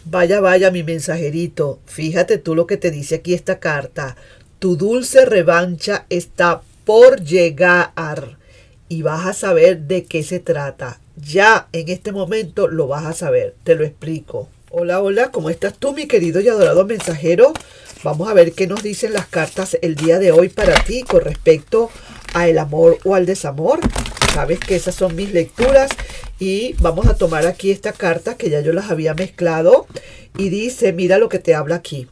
Vaya, vaya, mi mensajerito. Fíjate tú lo que te dice aquí esta carta. Tu dulce revancha está por llegar y vas a saber de qué se trata. Ya en este momento lo vas a saber. Te lo explico. Hola, hola, ¿cómo estás tú, mi querido y adorado mensajero? Vamos a ver qué nos dicen las cartas el día de hoy para ti con respecto al amor o al desamor. Sabes que esas son mis lecturas y vamos a tomar aquí esta carta que ya yo las había mezclado y dice, mira lo que te habla aquí.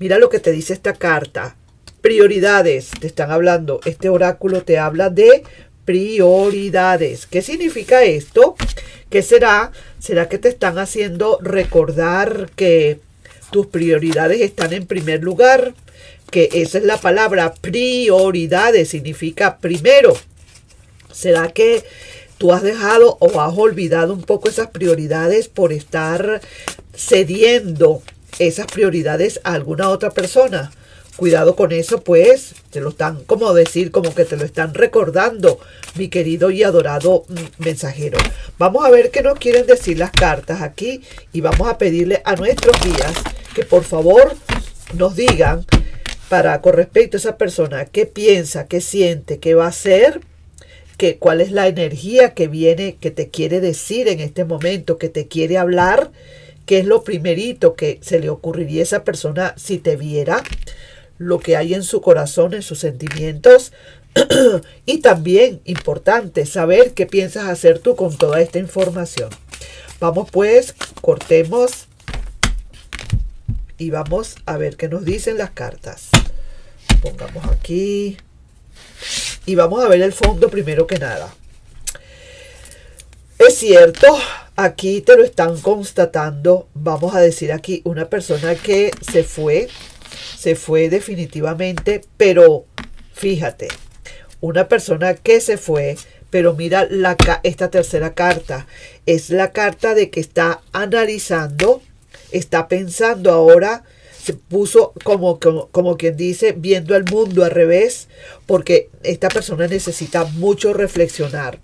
Mira lo que te dice esta carta. Prioridades, te están hablando. Este oráculo te habla de prioridades. ¿Qué significa esto? ¿Qué será? ¿Será que te están haciendo recordar que tus prioridades están en primer lugar? Que esa es la palabra, prioridades, significa primero. ¿Será que tú has dejado o has olvidado un poco esas prioridades por estar cediendo esas prioridades a alguna otra persona? Cuidado con eso, pues, te lo están, como decir, como que te lo están recordando, mi querido y adorado mensajero. Vamos a ver qué nos quieren decir las cartas aquí y vamos a pedirle a nuestros guías que por favor nos digan con respecto a esa persona, qué piensa, qué siente, qué va a hacer, cuál es la energía que viene, que te quiere decir en este momento, que te quiere hablar, qué es lo primerito que se le ocurriría a esa persona si te viera, lo que hay en su corazón, en sus sentimientos. Y también importante saber qué piensas hacer tú con toda esta información. Vamos pues, cortemos y vamos a ver qué nos dicen las cartas. Pongamos aquí y vamos a ver el fondo primero que nada. Es cierto, aquí te lo están constatando. Vamos a decir aquí una persona que se fue definitivamente, pero fíjate, una persona que se fue, pero mira esta tercera carta, es la carta de que está analizando, está pensando ahora, se puso como quien dice, viendo el mundo al revés, porque esta persona necesita mucho reflexionar.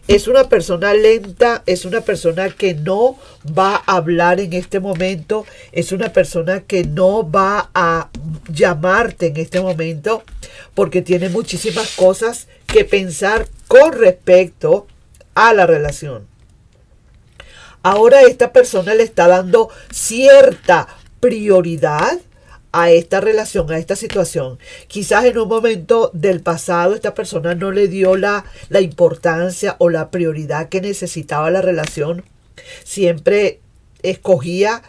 Es una persona lenta, es una persona que no va a hablar en este momento, es una persona que no va a llamarte en este momento, porque tiene muchísimas cosas que pensar con respecto a la relación. Ahora esta persona le está dando cierta prioridad a esta relación, a esta situación. Quizás en un momento del pasado esta persona no le dio la importancia o la prioridad que necesitaba la relación. Siempre escogía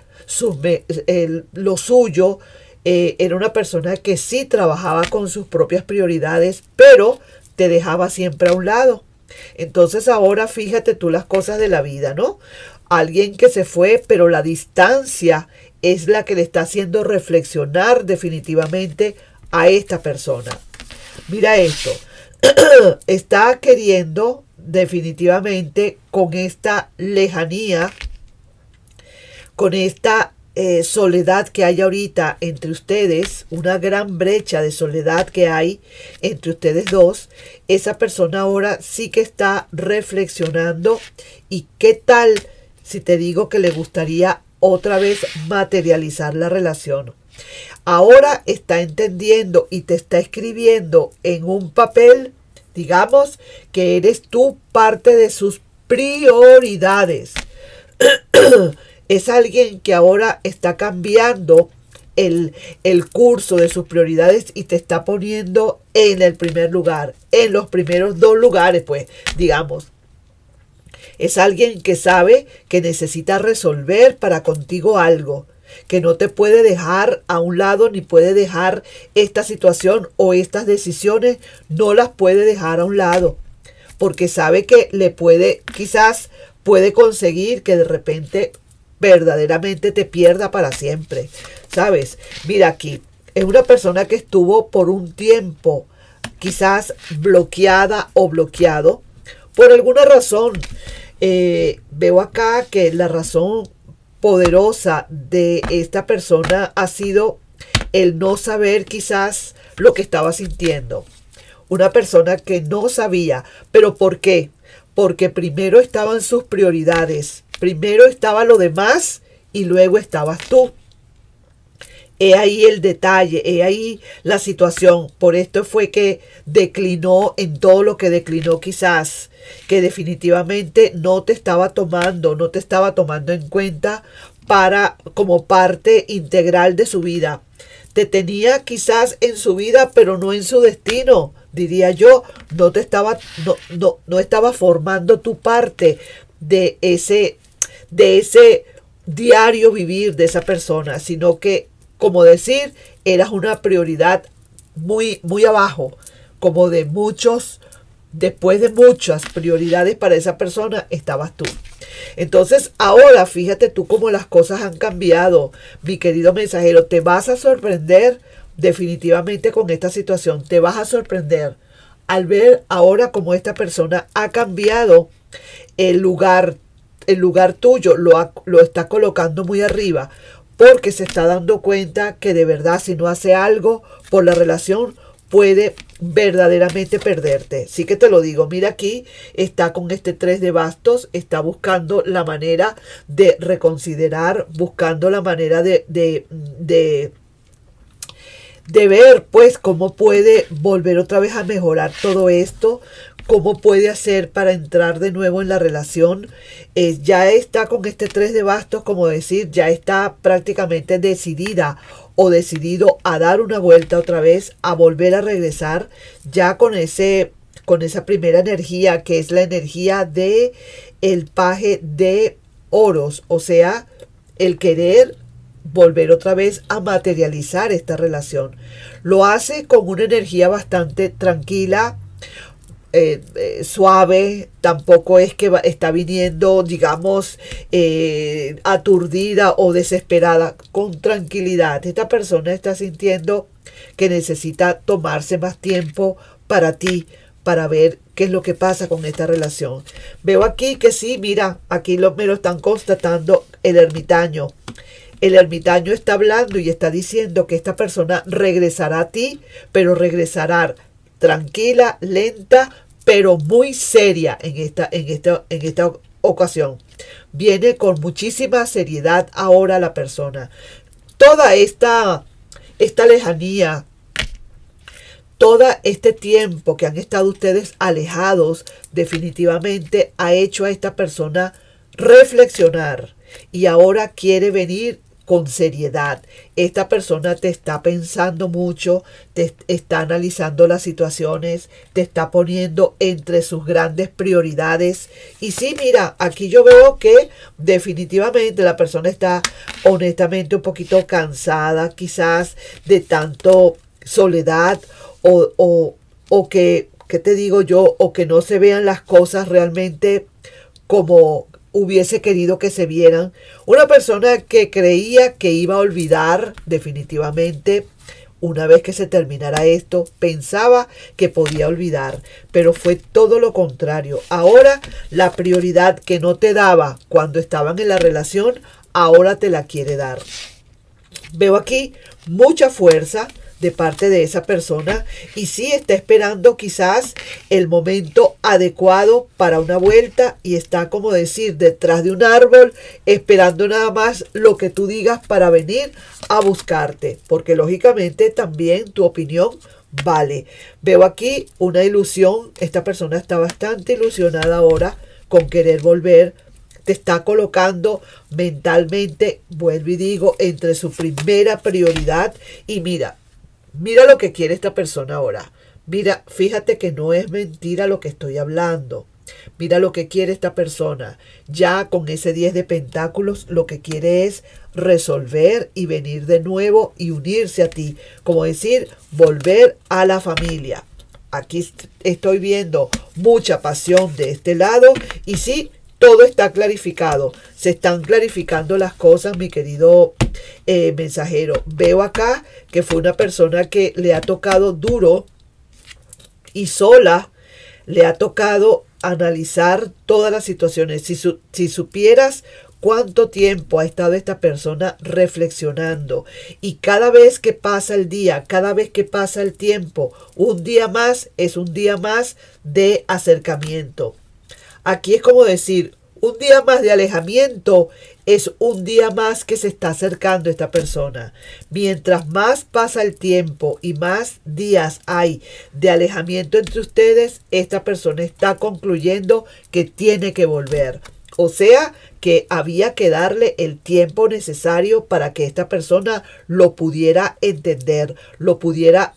lo suyo. Era una persona que sí trabajaba con sus propias prioridades, pero te dejaba siempre a un lado. Entonces ahora fíjate tú las cosas de la vida, ¿no? Alguien que se fue, pero la distancia es la que le está haciendo reflexionar definitivamente a esta persona. Mira esto. Está queriendo definitivamente con esta lejanía, con esta soledad que hay ahorita entre ustedes, una gran brecha de soledad que hay entre ustedes dos, esa persona ahora sí que está reflexionando. ¿Y qué tal si te digo que le gustaría otra vez materializar la relación? Ahora está entendiendo y te está escribiendo en un papel, digamos, que eres tú parte de sus prioridades. Es alguien que ahora está cambiando el curso de sus prioridades y te está poniendo en el primer lugar, en los primeros dos lugares, pues, digamos. Es alguien que sabe que necesita resolver para contigo algo, que no te puede dejar a un lado ni puede dejar esta situación o estas decisiones, no las puede dejar a un lado, porque sabe que quizás puede conseguir que de repente verdaderamente te pierda para siempre, ¿sabes? Mira aquí, es una persona que estuvo por un tiempo quizás bloqueada o bloqueado por alguna razón. Veo acá que la razón poderosa de esta persona ha sido el no saber quizás lo que estaba sintiendo. Una persona que no sabía. ¿Pero por qué? Porque primero estaban sus prioridades. Primero estaba lo demás y luego estabas tú. He ahí el detalle, he ahí la situación. Por esto fue que declinó en todo lo que declinó quizás, que definitivamente no te estaba tomando en cuenta para como parte integral de su vida. Te tenía quizás en su vida, pero no en su destino, diría yo. No estaba formando tu parte de ese diario vivir de esa persona, sino que, como decir, eras una prioridad muy, muy abajo, como de muchos, después de muchas prioridades para esa persona, estabas tú. Entonces, ahora fíjate tú cómo las cosas han cambiado, mi querido mensajero. Te vas a sorprender definitivamente con esta situación. Te vas a sorprender al ver ahora cómo esta persona ha cambiado el lugar tuyo, lo está colocando muy arriba, porque se está dando cuenta que de verdad, si no hace algo por la relación, puede verdaderamente perderte. Sí que te lo digo, mira, aquí está con este 3 de bastos, está buscando la manera de reconsiderar, buscando la manera de ver pues cómo puede volver otra vez a mejorar todo esto, cómo puede hacer para entrar de nuevo en la relación. Ya está con este 3 de bastos, como decir, ya está prácticamente decidida o decidido a dar una vuelta otra vez, a volver a regresar, ya con esa primera energía, que es la energía de el paje de oros, o sea, el querer volver otra vez a materializar esta relación. Lo hace con una energía bastante tranquila, suave. Tampoco es que está viniendo, digamos, aturdida o desesperada. Con tranquilidad, esta persona está sintiendo que necesita tomarse más tiempo para ti, para ver qué es lo que pasa con esta relación. Veo aquí que sí, mira, aquí me lo están constatando el ermitaño. El ermitaño está hablando y está diciendo que esta persona regresará a ti, pero regresará tranquila, lenta, pero muy seria en esta ocasión. Viene con muchísima seriedad ahora la persona. Toda esta lejanía, todo este tiempo que han estado ustedes alejados, definitivamente ha hecho a esta persona reflexionar y ahora quiere venir con seriedad. Esta persona te está pensando mucho, te está analizando las situaciones, te está poniendo entre sus grandes prioridades. Y sí, mira, aquí yo veo que definitivamente la persona está honestamente un poquito cansada, quizás de tanto soledad o que, ¿qué te digo yo? O que no se vean las cosas realmente como hubiese querido que se vieran. Una persona que creía que iba a olvidar definitivamente una vez que se terminara esto, pensaba que podía olvidar, pero fue todo lo contrario. Ahora la prioridad que no te daba cuando estaban en la relación, ahora te la quiere dar. Veo aquí mucha fuerza de parte de esa persona y sí está esperando quizás el momento adecuado para una vuelta y está, como decir, detrás de un árbol esperando nada más lo que tú digas para venir a buscarte, porque lógicamente también tu opinión vale. Veo aquí una ilusión. Esta persona está bastante ilusionada ahora con querer volver. Te está colocando mentalmente, vuelvo y digo, entre su primera prioridad. Y mira lo que quiere esta persona ahora. Mira, fíjate que no es mentira lo que estoy hablando. Mira lo que quiere esta persona. Ya con ese 10 de pentáculos, lo que quiere es resolver y venir de nuevo y unirse a ti. Como decir, volver a la familia. Aquí estoy viendo mucha pasión de este lado y sí, todo está clarificado. Se están clarificando las cosas, mi querido mensajero. Veo acá que fue una persona que le ha tocado duro y sola. Le ha tocado analizar todas las situaciones. Si supieras cuánto tiempo ha estado esta persona reflexionando. Y cada vez que pasa el día, cada vez que pasa el tiempo, un día más es un día más de acercamiento. Aquí es como decir, Un día más de alejamiento es un día más que se está acercando esta persona. Mientras más pasa el tiempo y más días hay de alejamiento entre ustedes, esta persona está concluyendo que tiene que volver. O sea, que había que darle el tiempo necesario para que esta persona lo pudiera entender, lo pudiera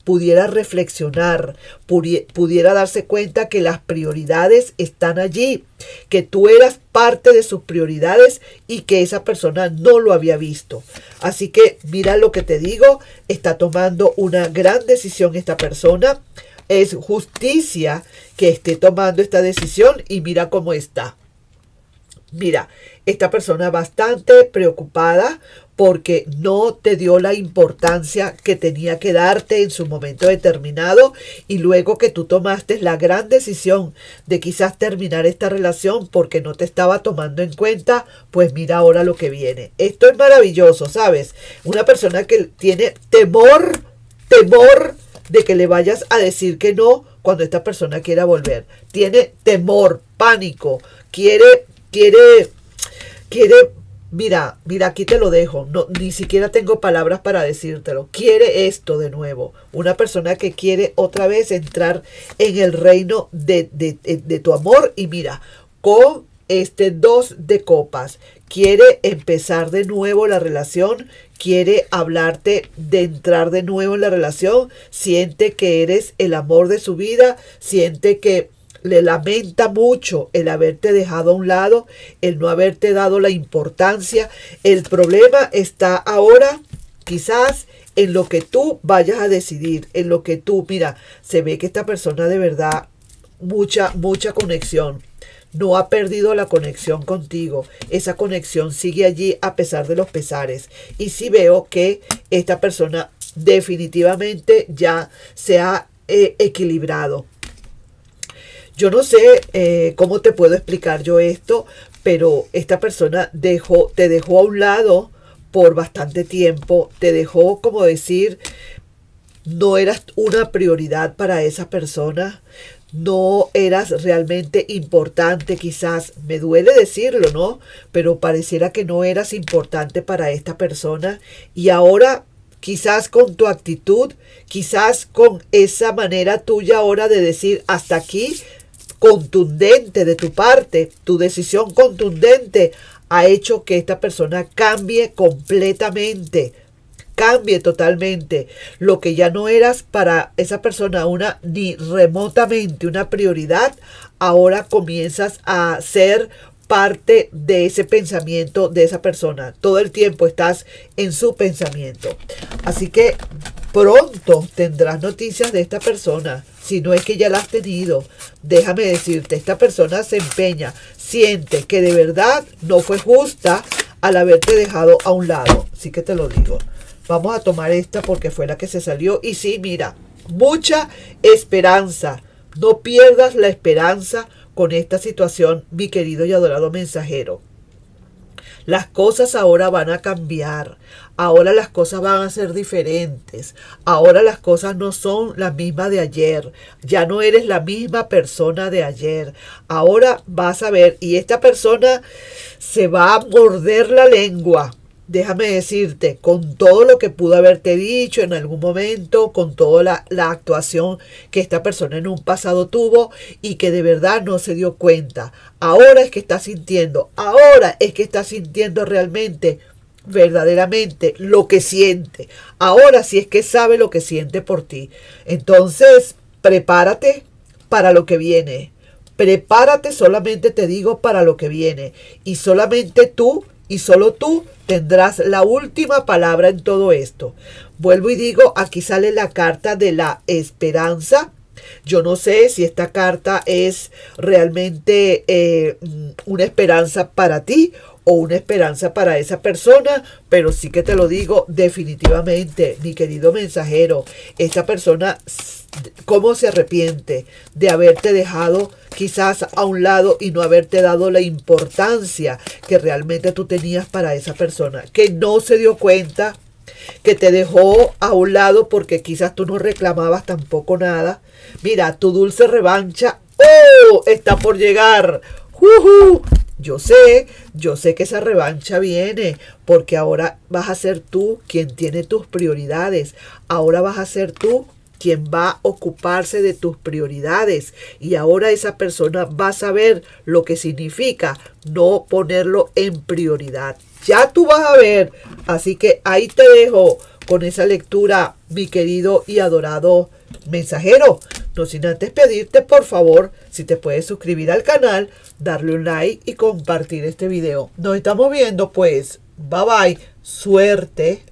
reflexionar, pudiera darse cuenta que las prioridades están allí, que tú eras parte de sus prioridades y que esa persona no lo había visto. Así que mira lo que te digo, está tomando una gran decisión esta persona. Es justicia que esté tomando esta decisión y mira cómo está. Mira, esta persona bastante preocupada porque no te dio la importancia que tenía que darte en su momento determinado, y luego que tú tomaste la gran decisión de quizás terminar esta relación porque no te estaba tomando en cuenta, pues mira ahora lo que viene. Esto es maravilloso, ¿sabes? Una persona que tiene temor de que le vayas a decir que no cuando esta persona quiera volver. Tiene temor, pánico, quiere, mira, aquí te lo dejo, no, ni siquiera tengo palabras para decírtelo. Quiere esto de nuevo, una persona que quiere otra vez entrar en el reino de tu amor. Y mira, con este 2 de copas, quiere empezar de nuevo la relación, quiere hablarte de entrar de nuevo en la relación, siente que eres el amor de su vida, siente que le lamenta mucho el haberte dejado a un lado, el no haberte dado la importancia. El problema está ahora quizás en lo que tú vayas a decidir, en lo que tú, mira, se ve que esta persona de verdad, mucha conexión. No ha perdido la conexión contigo. Esa conexión sigue allí a pesar de los pesares. Y sí veo que esta persona definitivamente ya se ha equilibrado. Yo no sé cómo te puedo explicar yo esto, pero esta persona te dejó a un lado por bastante tiempo, te dejó, como decir, no eras una prioridad para esa persona, no eras realmente importante, quizás, me duele decirlo, ¿no? Pero pareciera que no eras importante para esta persona, y ahora quizás con tu actitud, quizás con esa manera tuya ahora de decir hasta aquí, contundente de tu parte, tu decisión contundente ha hecho que esta persona cambie completamente, cambie totalmente. Lo que ya no eras para esa persona ni remotamente una prioridad, ahora comienzas a ser parte de ese pensamiento de esa persona. Todo el tiempo estás en su pensamiento. Así que pronto tendrás noticias de esta persona. Si no es que ya la has tenido, déjame decirte, esta persona se empeña, siente que de verdad no fue justa al haberte dejado a un lado. Así que te lo digo. Vamos a tomar esta porque fue la que se salió. Y sí, mira, mucha esperanza. No pierdas la esperanza con esta situación, mi querido y adorado mensajero. Las cosas ahora van a cambiar. Ahora las cosas van a ser diferentes. Ahora las cosas no son las mismas de ayer. Ya no eres la misma persona de ayer. Ahora vas a ver, y esta persona se va a morder la lengua. Déjame decirte, con todo lo que pudo haberte dicho en algún momento, con toda la actuación que esta persona en un pasado tuvo y que de verdad no se dio cuenta. Ahora es que está sintiendo, realmente, verdaderamente lo que siente. Ahora sí es que sabe lo que siente por ti. Entonces, prepárate para lo que viene. Prepárate, solamente te digo, para lo que viene. Y solamente tú y solo tú tendrás la última palabra en todo esto. Vuelvo y digo, aquí sale la carta de la esperanza. Yo no sé si esta carta es realmente una esperanza para ti o una esperanza para esa persona, pero sí que te lo digo definitivamente, mi querido mensajero, esta persona, ¿cómo se arrepiente de haberte dejado quizás a un lado y no haberte dado la importancia que realmente tú tenías para esa persona? Que no se dio cuenta, que te dejó a un lado porque quizás tú no reclamabas tampoco nada. Mira, tu dulce revancha, ¡oh!, está por llegar. Yo sé que esa revancha viene, porque ahora vas a ser tú quien tiene tus prioridades. Ahora vas a ser tú quien va a ocuparse de tus prioridades. Y ahora esa persona va a saber lo que significa no ponerlo en prioridad. Ya tú vas a ver. Así que ahí te dejo con esa lectura, mi querido y adorado mensajero. No sin antes pedirte, por favor, si te puedes suscribir al canal, darle un like y compartir este video. Nos estamos viendo, pues. Bye bye. Suerte.